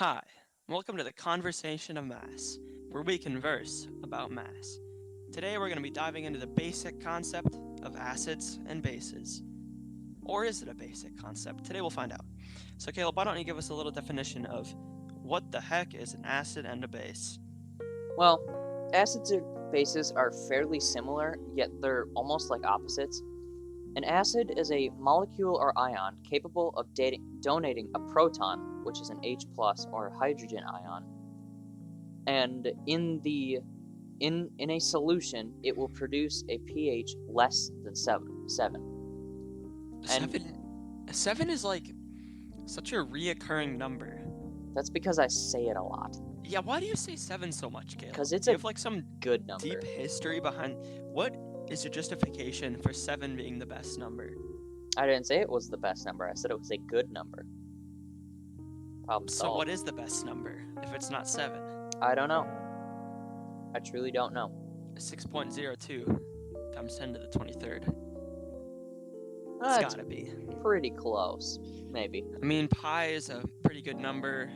Hi, welcome to the Conversation of Mass, where we converse about mass. Today we're going to be diving into the basic concept of acids and bases. Or is it a basic concept? Today we'll find out. So Caleb, why don't you give us a little definition of what the heck is an acid and a base? Well, acids and bases are fairly similar, yet they're almost like opposites. An acid is a molecule or ion capable of donating a proton, which is an H plus or a hydrogen ion, and in a solution it will produce a pH less than 7. Seven is like such a reoccurring number. That's because I say it a lot. Yeah, why do you say 7 so much, Caleb? Because it's do you a have like some good number. deep history behind what is your justification for 7 being the best number? I didn't say it was the best number. I said it was a good number. Problem So solved. what is the best number if it's not 7? I don't know. I truly don't know. 6.02 times 10 to the 23rd. It's That's gotta be. pretty close, maybe. I mean, pi is a pretty good number.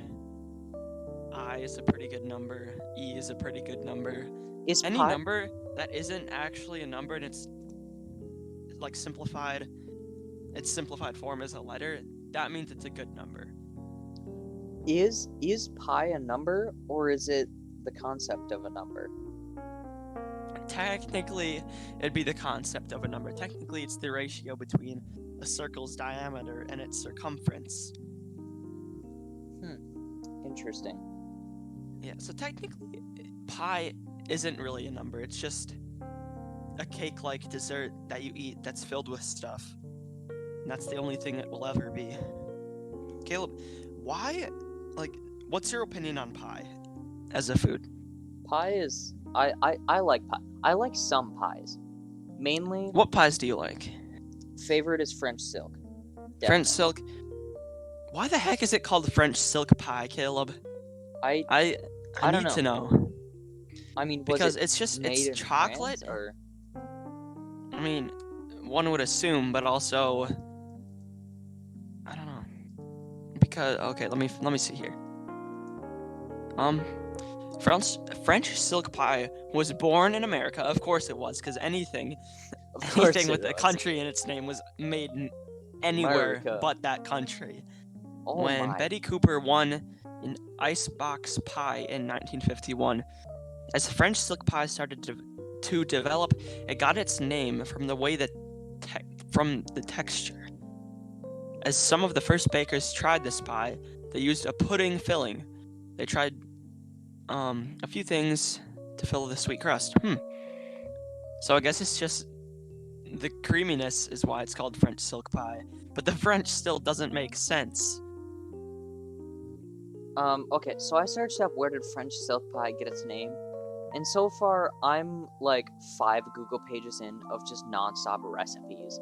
I is a pretty good number. E is a pretty good number. Is Any pi number that isn't actually a number and it's like simplified, its simplified form is a letter, that means it's a good number. is pi a number, or is it the concept of a number? Technically, it'd be the concept of a number. Technically, it's the ratio between a circle's diameter and its circumference. Interesting. Yeah, so technically, pi isn't really a number. It's just a cake-like dessert that you eat that's filled with stuff. And that's the only thing it will ever be. Caleb, what's your opinion on pie as a food? Pie is I like pie. I like some pies. Mainly, What pies do you like? favorite is French silk. French Definitely. silk? Why the heck is it called French silk pie, Caleb? I need to know. I mean, was Because it it's made in chocolate. France, or I mean, one would assume, but also I don't know. Because okay, let me see here. French silk pie was born in America. Of course it was, because anything with a country in its name was made anywhere America. but that country. Oh When my. Betty Cooper won an icebox pie in 1951, as French silk pie started to develop, it got its name from the way from the texture. As some of the first bakers tried this pie, they used a pudding filling. They tried a few things to fill the sweet crust. So I guess it's just the creaminess is why it's called French silk pie. But the French still doesn't make sense. Okay, so I searched up where did French silk pie get its name, and so far I'm like 5 Google pages in of just non-stop recipes.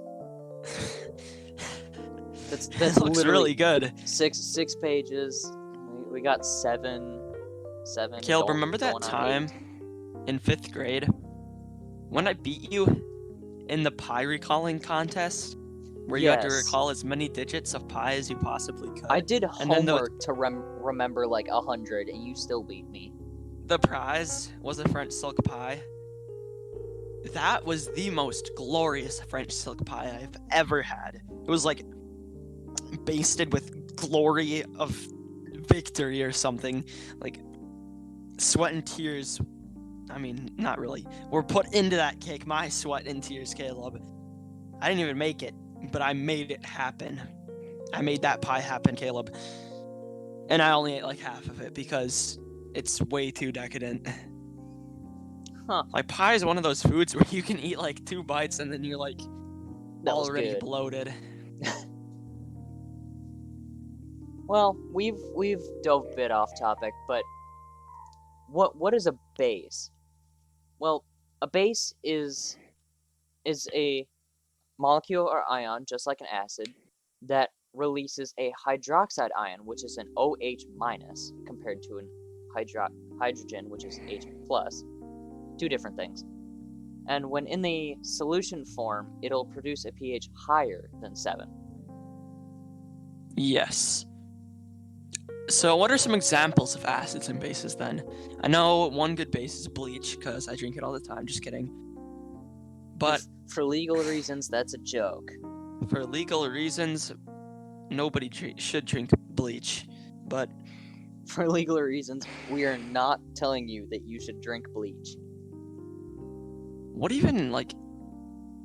That's That looks literally really good. six pages. We got seven. Caleb, going- remember that going on time 8. in 5th grade when I beat you in the pie recalling contest? Where you had to Yes. recall as many digits of pi as you possibly could. I did And then homework to remember like 100, and you still beat me. The prize was a French silk pie. That was the most glorious French silk pie I've ever had. It was like basted with glory of victory or something. Like sweat and tears. I mean, not really. Were put into that cake. My sweat and tears, Caleb. I didn't even make it, but I made it happen. I made that pie happen, Caleb. And I only ate like half of it because it's way too decadent. Huh. Like, pie is one of those foods where you can eat like 2 bites and then you're like That was already good. bloated. Well, we've dove a bit off topic, but what is a base? Well, a base is a molecule or ion, just like an acid, that releases a hydroxide ion, which is an OH minus, compared to an hydrogen, which is H plus. 2 different things. And when in the solution form, it'll produce a pH higher than 7. Yes. So what are some examples of acids and bases then? I know one good base is bleach because I drink it all the time. Just kidding. But For legal reasons, that's a joke. for legal reasons, nobody should drink bleach. But For legal reasons, we are not telling you that you should drink bleach. what even, like,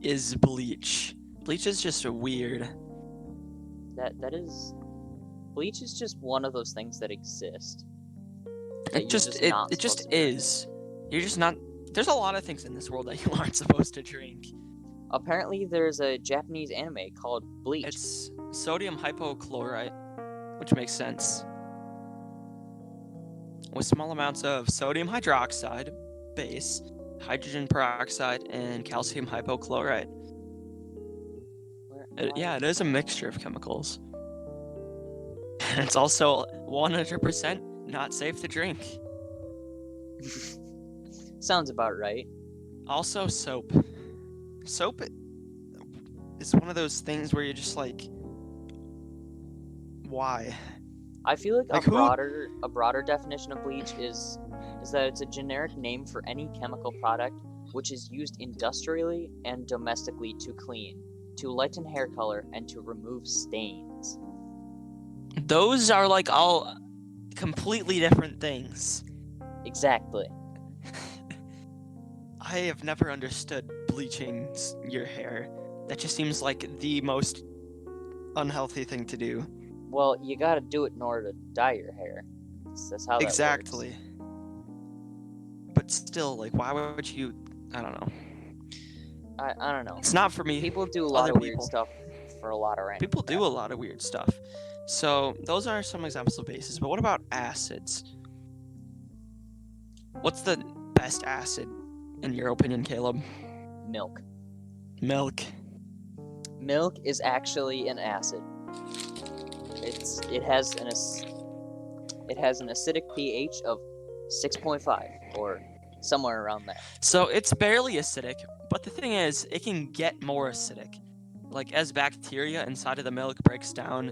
is bleach? Bleach is just weird. Bleach is just one of those things that exist. It just is. You're just not. There's a lot of things in this world that you aren't supposed to drink. Apparently, there's a Japanese anime called Bleach. It's sodium hypochlorite, which makes sense. With small amounts of sodium hydroxide, base, hydrogen peroxide, and calcium hypochlorite. Yeah, it is a mixture of chemicals. And it's also 100% not safe to drink. Sounds about right. Also, soap. Soap is one of those things where you're just like, why? I feel like Like, a broader definition of bleach is that it's a generic name for any chemical product which is used industrially and domestically to clean, to lighten hair color, and to remove stains. Those are like all completely different things. Exactly. I have never understood bleaching your hair. That just seems like the most unhealthy thing to do. Well, you gotta do it in order to dye your hair. That's how that Exactly. works. But still, like, why would you? I don't know. I don't know. It's not for me. People do a lot Other of weird people. stuff for a lot of random People do crap. a lot of weird stuff. So those are some examples of bases. But what about acids? What's the best acid in your opinion, Caleb? Milk. Milk. Milk is actually an acid. It has an acidic pH of 6.5 or somewhere around there. So it's barely acidic, but the thing is, it can get more acidic. Like, as bacteria inside of the milk breaks down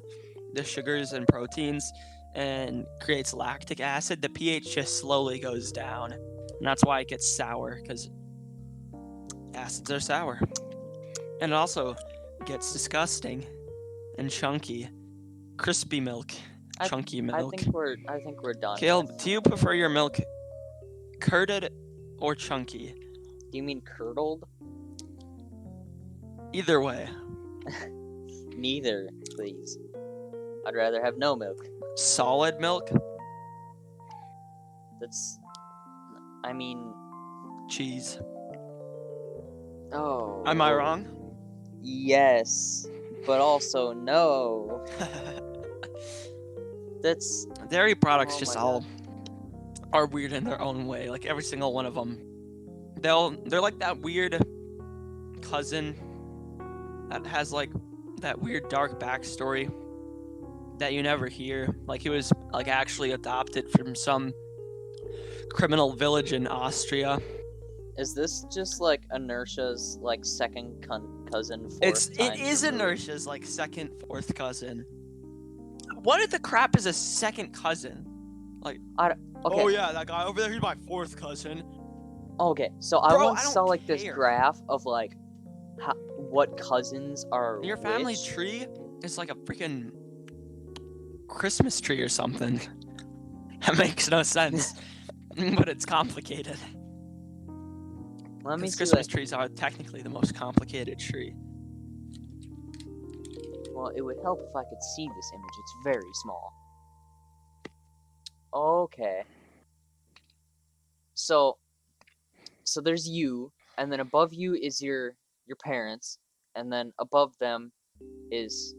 the sugars and proteins and creates lactic acid, the pH just slowly goes down. And that's why it gets sour, because acids are sour. And it also gets disgusting and chunky. Crispy milk. Chunky milk. I think we're done. Caleb, do you prefer your milk curded or chunky? Do you mean curdled? Either way. Neither, please. I'd rather have no milk. Solid milk? I mean... Cheese. Oh. Am I wrong? Yes, but also no. That's... Dairy products Oh just my all are weird in their own way. Like, every single one of them. They're like that weird cousin that has, like, that weird dark backstory that you never hear. Like, he was, like, actually adopted from some criminal village in Austria. Is this just like Inertia's like second cousin? It is Inertia's like second, fourth cousin. What the crap is a second cousin? Like, okay. Oh yeah, that guy over there, he's my fourth cousin. Okay, so Bro, I once saw like this care. graph of like what cousins are. Your family which. tree is like a freaking Christmas tree or something. That makes no sense, but it's complicated. Let me Because see. Christmas trees are technically the most complicated tree. Well, it would help if I could see this image. It's very small. Okay. So there's you, and then above you is your parents, and then above them is,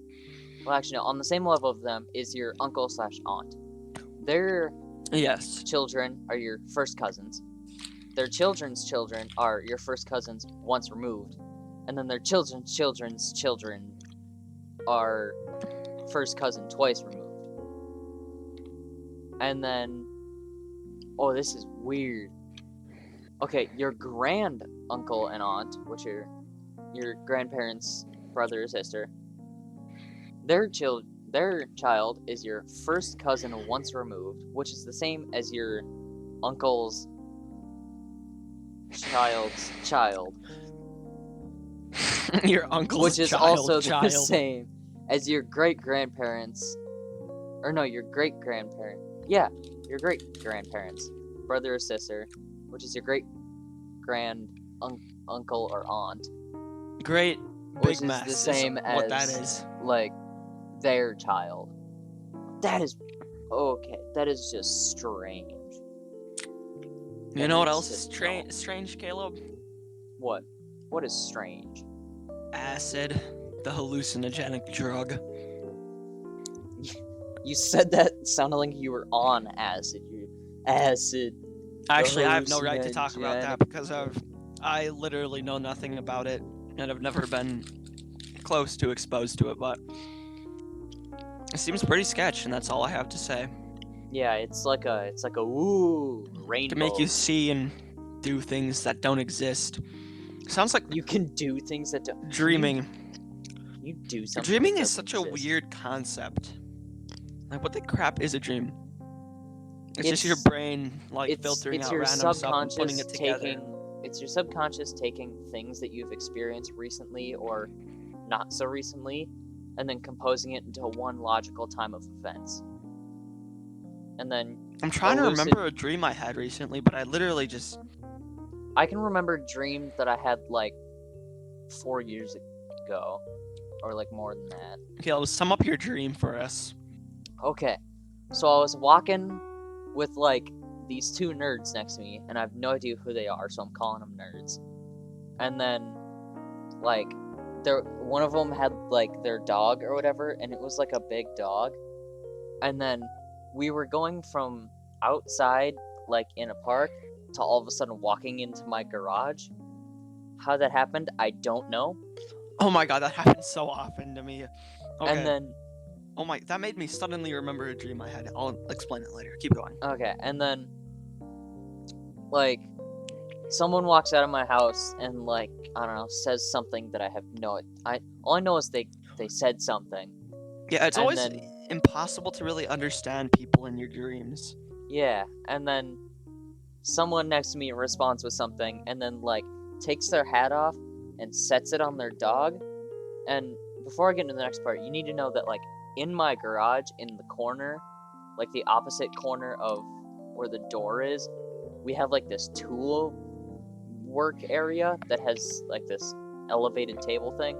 well, actually no, on the same level of them is your uncle/aunt. Their Yes. children are your first cousins. Their children's children are your first cousins once removed, and then their children's children's children are first cousin twice removed. And then, oh, this is weird. Okay, your grand uncle and aunt, which are your grandparents' brother or sister, their their child is your first cousin once removed, which is the same as your uncle's child's child, Your uncle's which is child, also the child. same as your great-grandparents, or no, your great-grandparent. Yeah, your great-grandparents, brother or sister, which is your great-grand-uncle or aunt. Great Which big is mess. the same is what that as, is. like, their child. That is okay. That is just strange. You know what else is is strange, Caleb? What? What is strange? Acid, the hallucinogenic drug. You said that sounded like you were on acid. Acid. Actually, I have no right to talk about that hallucinogenic. because I literally know nothing about it, and I've never been close to exposed to it, but it seems pretty sketch, and that's all I have to say. Yeah, it's like a ooh rainbow. To make you see and do things that don't exist. Sounds like You can do things that don't. dreaming. You do something. Dreaming that is such a doesn't exist. weird concept. Like, what the crap is a dream? It's just It's- your brain, like, It's filtering out your random stuff and putting subconscious it together. It's your subconscious taking things that you've experienced recently or not so recently, and then composing it into one logical time of events. And then I'm trying to lucid- remember a dream I had recently, but I literally just... I can remember a dream that I had like 4 years ago, or like more than that. Okay, I'll sum up your dream for us. Okay, so I was walking with like these two nerds next to me, and I have no idea who they are, so I'm calling them nerds. And then, like, one of them had like their dog or whatever, and it was like a big dog. And then we were going from outside, like in a park, to all of a sudden walking into my garage. How that happened, I don't know. Oh my god, that happens so often to me. Okay. And then Oh my, that made me suddenly remember a dream I had. I'll explain it later. Keep going. Okay, and then, like, someone walks out of my house and, like, I don't know, says something that I have no... all I know is they said something. Yeah, it's And always then- impossible to really understand people in your dreams. Yeah, and then someone next to me responds with something, and then, like, takes their hat off and sets it on their dog. And before I get into the next part, you need to know that, like, in my garage, in the corner, like the opposite corner of where the door is, we have like this tool work area that has like this elevated table thing.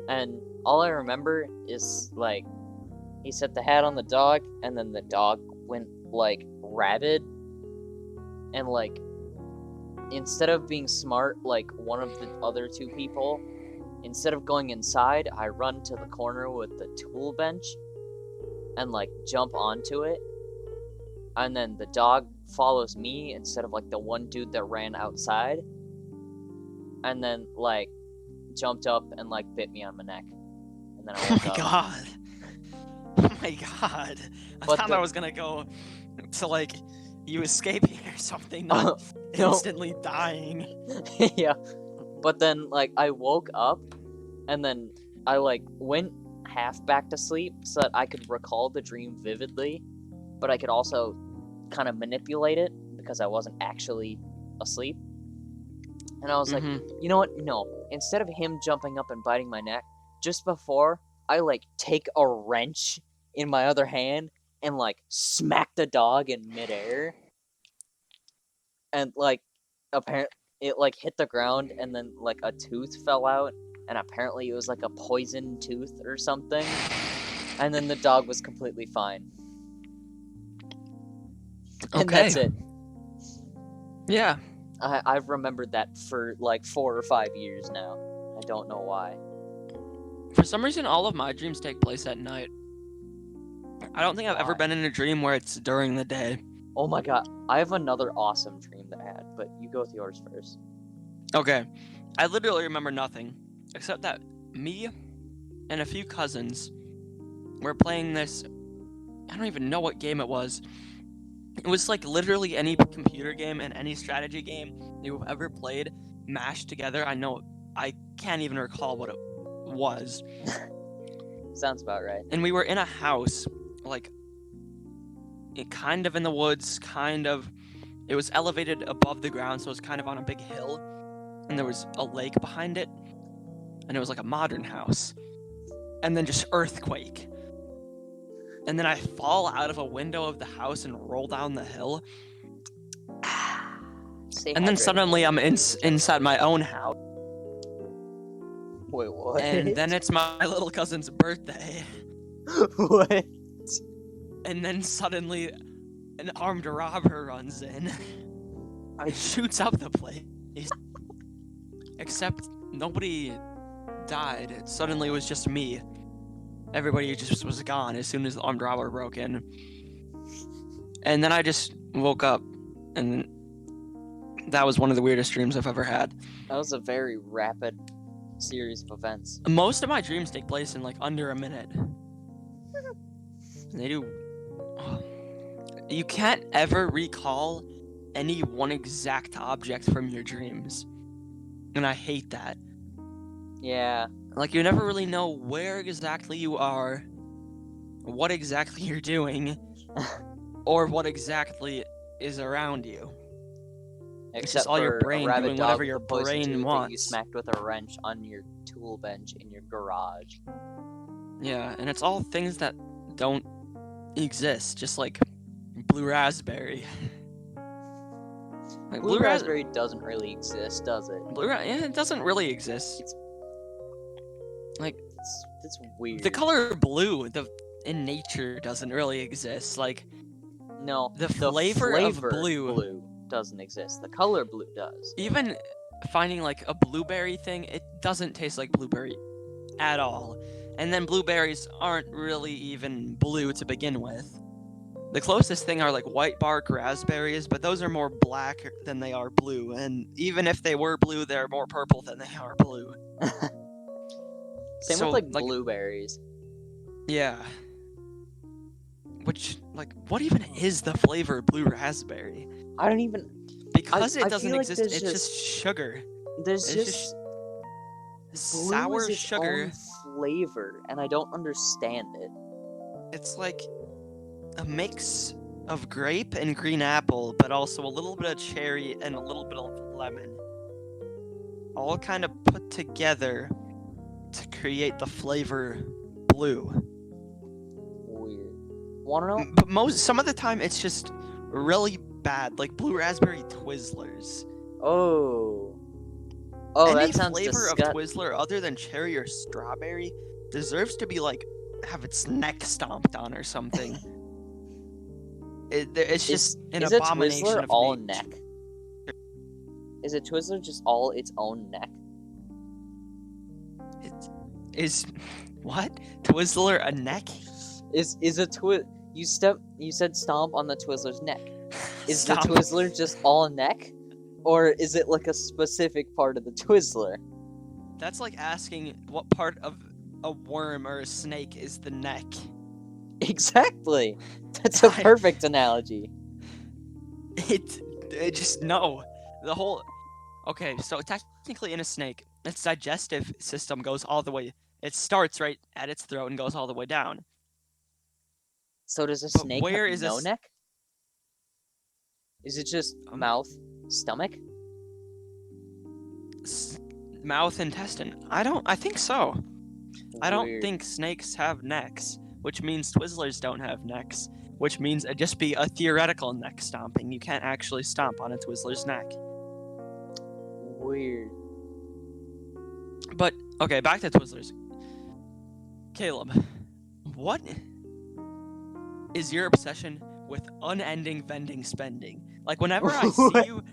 And all I remember is like he set the hat on the dog, and then the dog went like rabid, and like instead of being smart like one of the other two people, instead of going inside, I run to the corner with the tool bench and, like, jump onto it. And then the dog follows me instead of, like, the one dude that ran outside. And then, like, jumped up and, like, bit me on my neck. And then I Oh woke my up. god. Oh my god. I But thought I was gonna go to, like, you escaping or something, not No. instantly dying. Yeah. But then, like, I woke up, and then I, like, went half back to sleep so that I could recall the dream vividly, but I could also kind of manipulate it because I wasn't actually asleep. And I was like, Mhm. you know what? No. Instead of him jumping up and biting my neck, just before, I, like, take a wrench in my other hand and, like, smack the dog in midair. And, like, apparently it like hit the ground, and then like a tooth fell out, and apparently it was like a poison tooth or something. And then the dog was completely fine. And Okay. that's it. Yeah. I've remembered that for like 4 or 5 years now. I don't know why. For some reason, all of my dreams take place at night. I don't think I've ever Why? been in a dream where it's during the day. Oh my god, I have another awesome dream that I had, but you go with yours first. Okay. I literally remember nothing, except that me and a few cousins were playing this... I don't even know what game it was. It was like literally any computer game and any strategy game you've ever played mashed together. I can't even recall what it was. Sounds about right. And we were in a house, like, it kind of in the woods, kind of. It was elevated above the ground, so it was kind of on a big hill. And there was a lake behind it. And it was like a modern house. And then just earthquake. And then I fall out of a window of the house and roll down the hill. And then suddenly I'm inside my own house. Wait, what? And then it's my little cousin's birthday. What? And then suddenly an armed robber runs in. It shoots up the place. Except nobody died. It suddenly was just me. Everybody just was gone as soon as the armed robber broke in. And then I just woke up, and that was one of the weirdest dreams I've ever had. That was a very rapid series of events. Most of my dreams take place in like under a minute. They do. You can't ever recall any one exact object from your dreams. And I hate that. Yeah. Like, you never really know where exactly you are, what exactly you're doing, or what exactly is around you. It's just all your brain doing whatever your brain wants. You smacked with a wrench on your tool bench in your garage. Yeah, and it's all things that don't exist, just like blue raspberry. Like, blue raspberry doesn't really exist, does it? Yeah, it doesn't really exist. It's weird. The color blue, in nature, doesn't really exist. Like, no, the flavor of blue doesn't exist. The color blue does. Even finding like a blueberry thing, it doesn't taste like blueberry at all. And then blueberries aren't really even blue to begin with. The closest thing are like white bark raspberries, but those are more black than they are blue. And even if they were blue, they're more purple than they are blue. Same with like blueberries. Yeah. Which, like, what even is the flavor of blue raspberry? I don't even... Because it doesn't exist, it's just sugar. There's just sour sugar. Own flavor, and I don't understand it. It's like a mix of grape and green apple, but also a little bit of cherry and a little bit of lemon. All kind of put together to create the flavor blue. Weird. Wanna know? But some of the time it's just really bad, like blue raspberry Twizzlers. Oh, Any that sounds flavor of Twizzler other than cherry or strawberry deserves to be like have its neck stomped on or something. It's just an abomination Is Twizzler of all nature. neck? Is a Twizzler just all its own neck? It is what? Twizzler a neck? Is a you said stomp on the Twizzler's neck. Is Stomp. the Twizzler just all neck? Or is it like a specific part of the Twizzler? That's like asking what part of a worm or a snake is the neck. Exactly. That's a perfect analogy. It just no. The whole Okay, so technically in a snake, its digestive system goes all the way. It starts right at its throat and goes all the way down. So does a snake have no neck? Is it just mouth, stomach? Mouth, intestine. I think so. Weird. I don't think snakes have necks, which means Twizzlers don't have necks, which means it'd just be a theoretical neck stomping. You can't actually stomp on a Twizzler's neck. Weird. But, okay, back to Twizzlers. Caleb, what is your obsession with unending vending spending? Like, whenever I see you...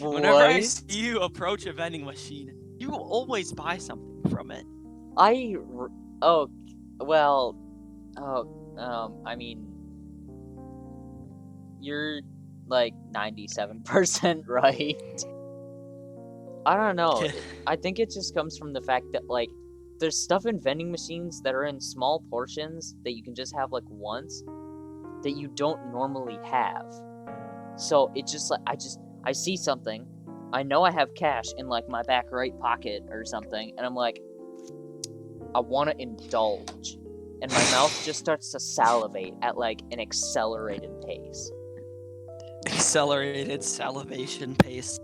Whenever I see you approach a vending machine, you will always buy something from it. I mean, you're like 97% right. I don't know. I think it just comes from the fact that, like, there's stuff in vending machines that are in small portions that you can just have, like, once that you don't normally have. So it just, like, I see something, I know I have cash in, like, my back right pocket or something, and I'm like, I want to indulge, and my mouth just starts to salivate at like an accelerated pace. Accelerated salivation pace.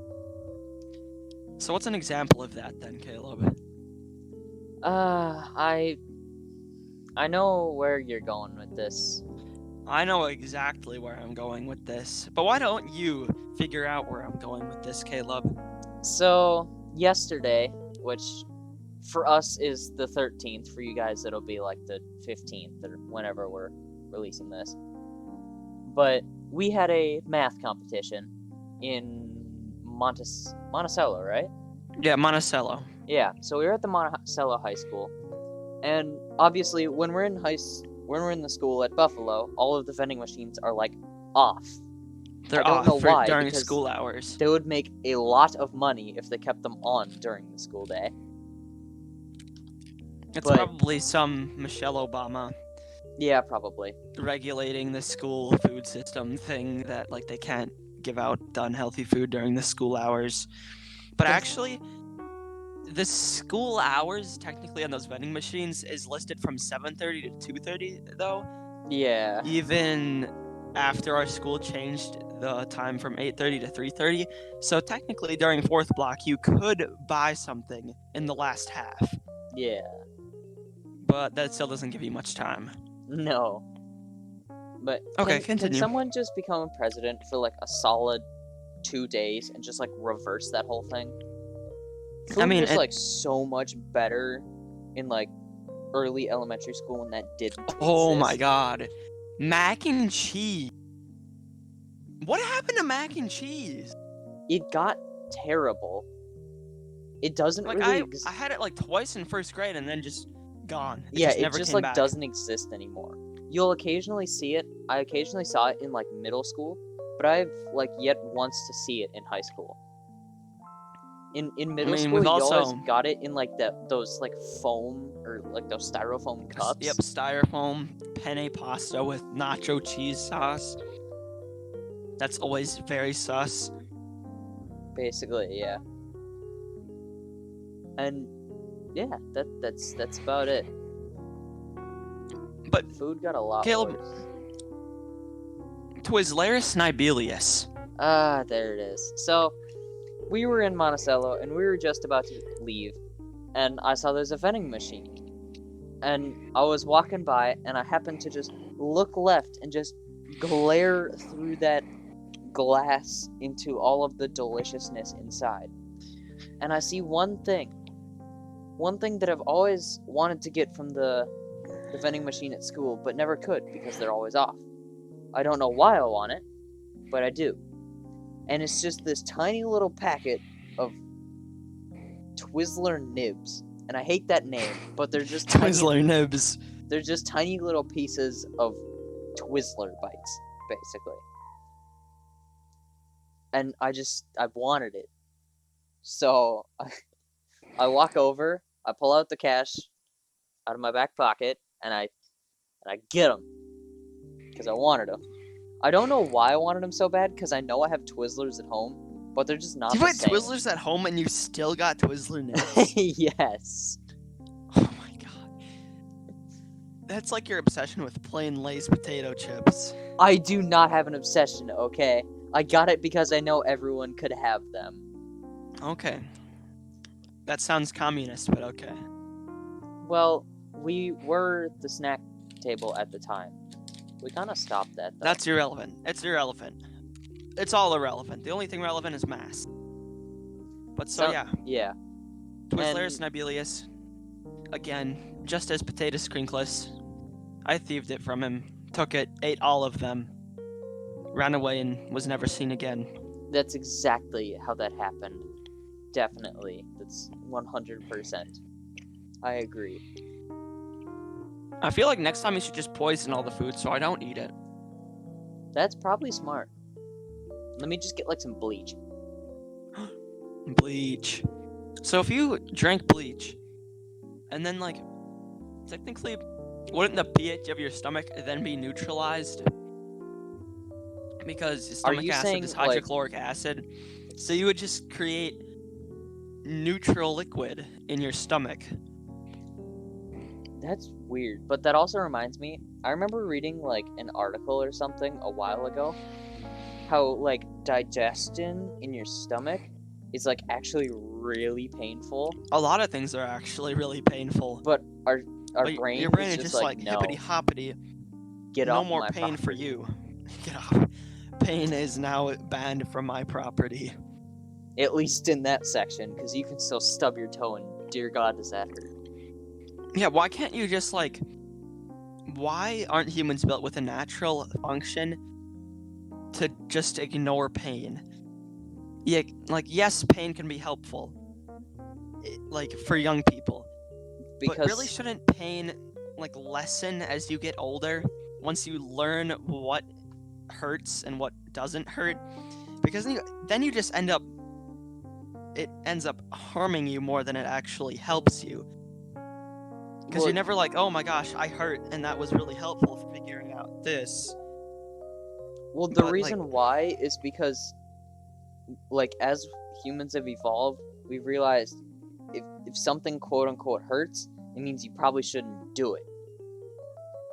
So what's an example of that then, Caleb? I know where you're going with this. I know exactly where I'm going with this, but why don't you figure out where I'm going with this, Caleb? So, yesterday, which for us is the 13th, for you guys it'll be like the 15th or whenever we're releasing this. But we had a math competition in Monticello, right? Yeah, Monticello. Yeah, so we were at the Monticello High School, and obviously when we're in the school at Buffalo, all of the vending machines are like off. They're I don't off know why, during because school hours. They would make a lot of money if they kept them on during the school day. It's but- probably some Michelle Obama Yeah, probably. regulating the school food system thing that like they can't give out unhealthy food during the school hours. But actually, the school hours technically on those vending machines is listed from 7:30 to 2:30 though. Yeah. Even after our school changed the time from 8:30 to 3:30. So technically during fourth block you could buy something in the last half. Yeah. But that still doesn't give you much time. No. But Okay, can continue. someone just become president for like a solid 2 days and just like reverse that whole thing? Food was like so much better in like early elementary school when that didn't Oh exist. my god. Mac and cheese. What happened to mac and cheese? It got terrible. It doesn't Like really I had it like twice in first grade and then just gone. Yeah, it never just came like back. doesn't exist anymore. You'll occasionally see it. I occasionally saw it in like middle school, but I've like yet once to see it in high school. In middle school, we've you also- always got it in like those like foam or like those styrofoam cups. Yep, styrofoam penne pasta with nacho cheese sauce. That's always very sus. Basically, yeah. And yeah, that's about it. But Food got a lot Caleb- worse. Twizzlers Nibelius. Ah, there it is. So, we were in Monticello, and we were just about to leave, and I saw there's a vending machine. And I was walking by, and I happened to just look left and just glare through that glass into all of the deliciousness inside. And I see one thing that I've always wanted to get from the vending machine at school, but never could because they're always off. I don't know why I want it, but I do. And it's just this tiny little packet of Twizzler nibs. And I hate that name, but they're just Twizzler nibs. They're just tiny little pieces of Twizzler bites, basically. And I wanted it. So I walk over, I pull out the cash out of my back pocket, and I get them because I wanted them. I don't know why I wanted them so bad because I know I have Twizzlers at home, but they're just not You the had same. Twizzlers at home and you still got Twizzler nibs? Yes. Oh my god. That's like your obsession with plain Lay's potato chips. I do not have an obsession, okay? I got it because I know everyone could have them. Okay. That sounds communist, but okay. Well, we were the snack table at the time. We kind of stopped that, though. That's irrelevant. It's irrelevant. It's all irrelevant. The only thing relevant is mass. But yeah. Yeah. Twizzlers Nibelius. Again, just as potato scrinkles. I thieved it from him. Took it, ate all of them. Ran away and was never seen again. That's exactly how that happened. Definitely. That's 100%. I agree. I feel like next time you should just poison all the food so I don't eat it. That's probably smart. Let me just get like some bleach. Bleach. So if you drank bleach, and then like, technically, wouldn't the pH of your stomach then be neutralized? Because your stomach you acid saying, is like- hydrochloric acid. So you would just create neutral liquid in your stomach. That's weird. But that also reminds me, I remember reading, like, an article or something a while ago, how, like, digestion in your stomach is, like, actually really painful. A lot of things are actually really painful. But our But brain your brain is just like, no, hippity hoppity. get No off more my pain for property. you. Get off. Pain is now banned from my property. At least in that section, because you can still stub your toe and dear God, does that hurt. Yeah, why can't you just, like... Why aren't humans built with a natural function to just ignore pain? Yeah, like, yes, pain can be helpful. Like, for young people. Because But really shouldn't pain, like, lessen as you get older? Once you learn what hurts and what doesn't hurt? Because then you just end up... It ends up harming you more than it actually helps you. Because you're never like, oh my gosh, I hurt, and that was really helpful for figuring out this. Well, the But, reason why is because, like, as humans have evolved, we've realized if something quote-unquote hurts, it means you probably shouldn't do it.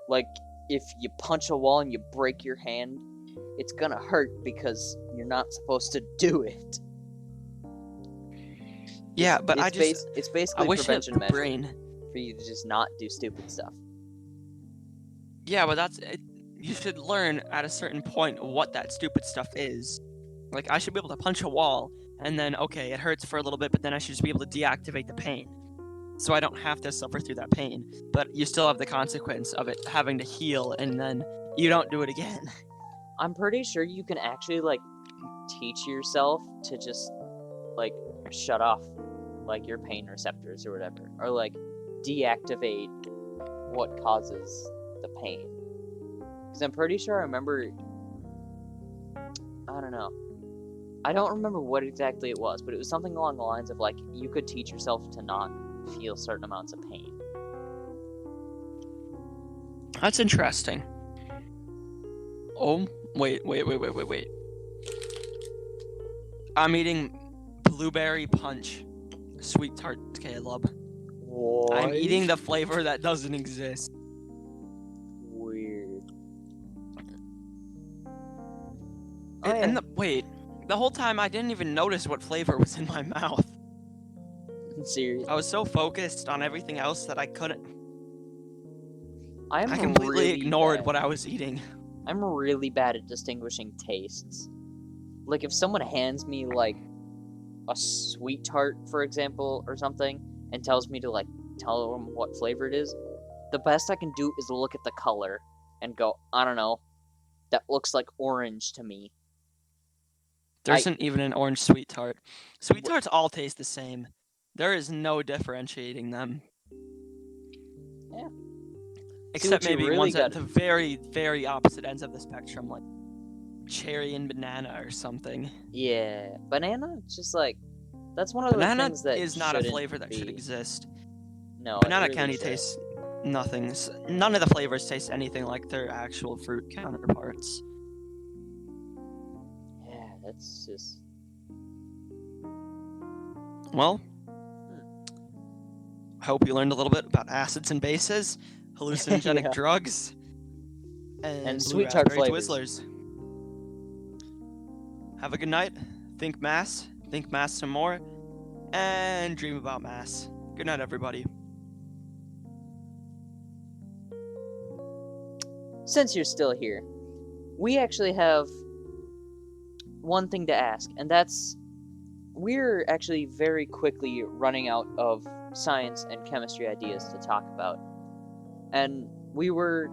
Like, if you punch a wall and you break your hand, it's gonna hurt because you're not supposed to do it. Yeah, but it's basically I wish prevention the measure brain... for you to just not do stupid stuff. Yeah, but that's it. You should learn at a certain point what that stupid stuff is. Like, I should be able to punch a wall, and then, okay, it hurts for a little bit, but then I should just be able to deactivate the pain. So I don't have to suffer through that pain. But you still have the consequence of it having to heal, and then you don't do it again. I'm pretty sure you can actually, like, teach yourself to just, like, shut off, like, your pain receptors or whatever. Or, like, deactivate what causes the pain. Because I'm pretty sure I remember... I don't know. I don't remember what exactly it was, but it was something along the lines of, like, you could teach yourself to not feel certain amounts of pain. That's interesting. Oh, wait. I'm eating blueberry punch sweet tart, Caleb. What? I'm eating the flavor that doesn't exist. Weird. Wait, the whole time I didn't even notice what flavor was in my mouth. Serious. I was so focused on everything else that I couldn't. I completely really ignored bad. what I was eating. I'm really bad at distinguishing tastes. Like, if someone hands me, like, a sweet tart, for example, or something, and tells me to, like, tell them what flavor it is, the best I can do is look at the color and go, I don't know, that looks like orange to me. There isn't even an orange sweet tart. Sweet tarts all taste the same. There is no differentiating them. Yeah. Except maybe really ones at the very, very opposite ends of the spectrum, like cherry and banana or something. Yeah, banana, it's just like, that's one of the things that is not a flavor that should exist. No, banana really candy tastes nothing. None of the flavors taste anything like their actual fruit counterparts. Yeah, that's just... Well, I hope you learned a little bit about acids and bases, hallucinogenic drugs, and sweet tart flavors. Twizzlers. Have a good night. Think mass some more, and dream about mass. Good night, everybody. Since you're still here, we actually have one thing to ask, and that's, we're actually very quickly running out of science and chemistry ideas to talk about. And we're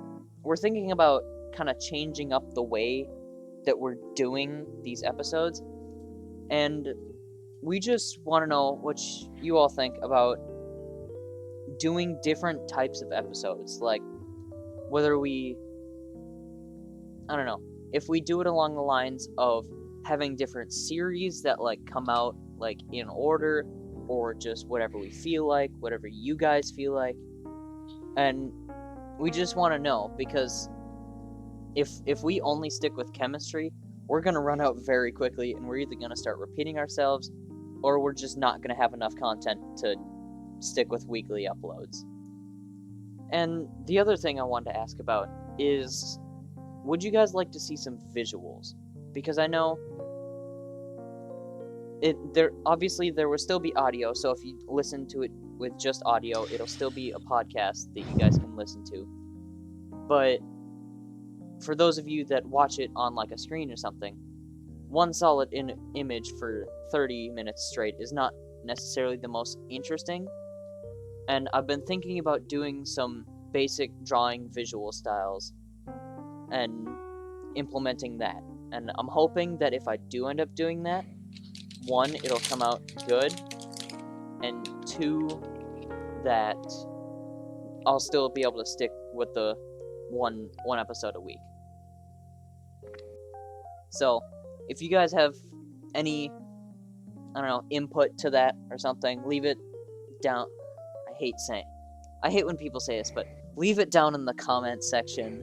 thinking about kind of changing up the way that we're doing these episodes. And we just want to know what you all think about doing different types of episodes. Like, whether we... I don't know. If we do it along the lines of having different series that, like, come out, like, in order, or just whatever we feel like, whatever you guys feel like. And we just want to know, because if we only stick with chemistry, we're going to run out very quickly, and we're either going to start repeating ourselves, or we're just not going to have enough content to stick with weekly uploads. And the other thing I wanted to ask about is, would you guys like to see some visuals? Because I know there will still be audio, so if you listen to it with just audio, it'll still be a podcast that you guys can listen to. But for those of you that watch it on like a screen or something, one solid image for 30 minutes straight is not necessarily the most interesting. And I've been thinking about doing some basic drawing visual styles and implementing that. And I'm hoping that if I do end up doing that, one, it'll come out good, and two, that I'll still be able to stick with the one episode a week. So, if you guys have any, input to that or something, leave it down. I hate when people say this, but leave it down in the comment section.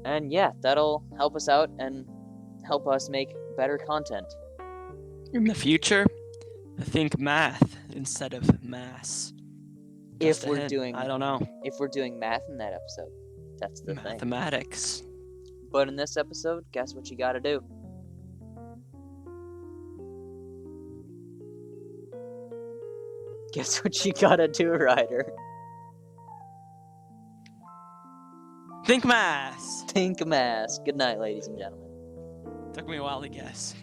And yeah, that'll help us out and help us make better content. In the future, think math instead of mass. If we're doing math in that episode, that's the thing. Mathematics. But in this episode, guess what you gotta do? Guess what you gotta do, Ryder? Think mass. Think mass. Good night, ladies and gentlemen. Took me a while to guess.